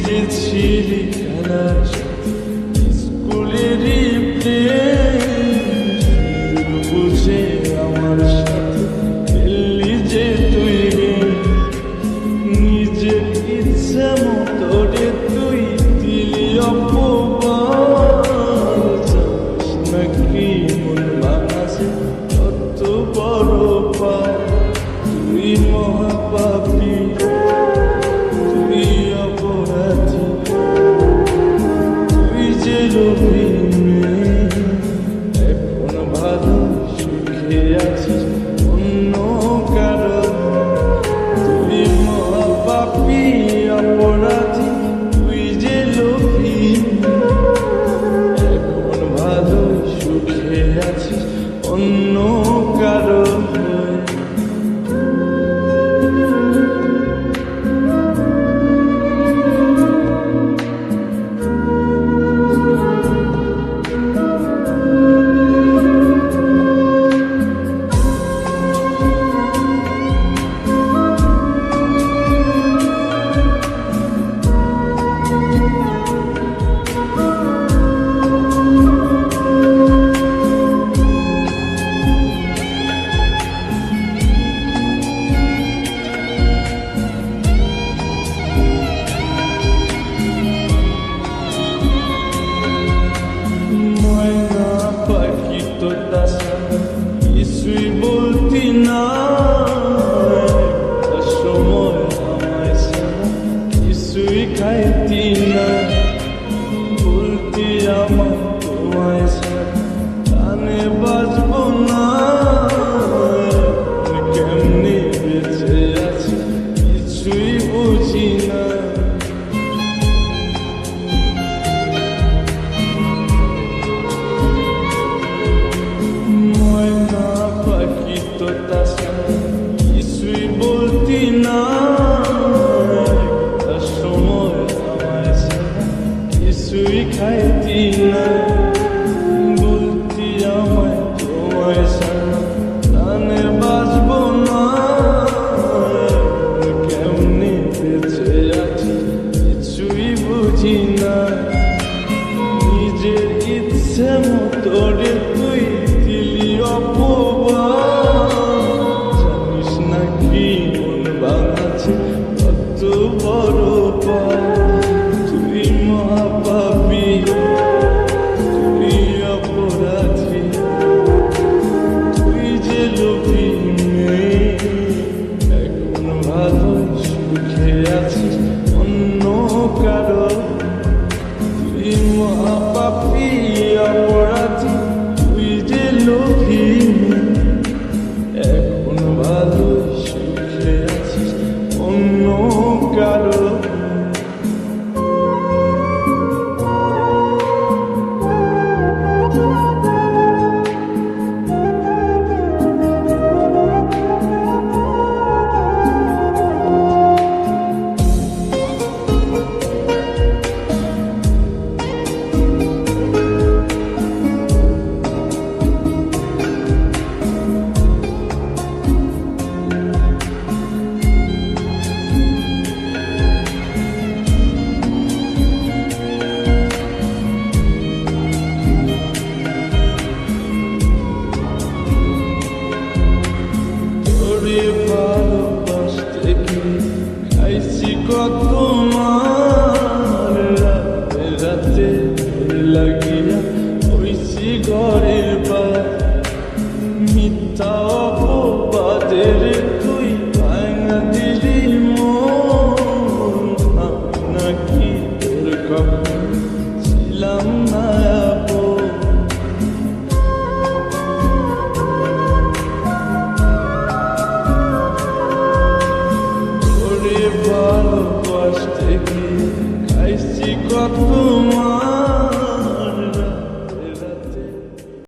যে ছিলি খেলার সাথে স্কুলেরই প্রেম বুঝে আমার সাথে খেললি যে তুই নিজের ইচ্ছে মতো রে তুই দিলি অপবাদ নাকি মন ভাঙাছে কত বড় পাপ তুই মহাপাপী তুই অপরাধী তুই যে লোভী এখন ভালো সুখে আছিস অন্য কারো তুই মহাপাপী অপরাধী তুই যে লোভী এখন ভালো সুখে আছিস অন্য কারো কিছুই বলতি না সময় আমায় কিছুই খাইতি না বলতি আমার তোমায় কানে বাজব না কেমনি বেঁচে আছি কিছুই বুঝি না কিছুই বলতি না সময় আমায় কিছুই খাইতি না বলতি আমায় তোমায় কানে বাজব না কেমনি বেঁচে আছি কিছুই বুঝি না নিজের ইচ্ছে মতো রে তুই দিলি অপবাদ জানিস নাকি মন ভাঙাছে কত বড় পাপ তুই মহাপাপী তুই অপরাধী তুই যে লোভী এখন ভালো সুখে আছিস অন্য কারো তুই মহাপাপী অপরাধী তুই যে লোভী এখন ভালো সুখে আছিস অন্য কারো ভালোবাসতে গিয়ে খাইছি কত মার রাতে রাতে লাগিয়া হইছি ঘরের বার মিথ্যা অপবাদের তুই ভাঙা দিলি মন আমি নাকি তোর কখন ছিলাম না ভালোবাসতে গিয়ে খাইছি কত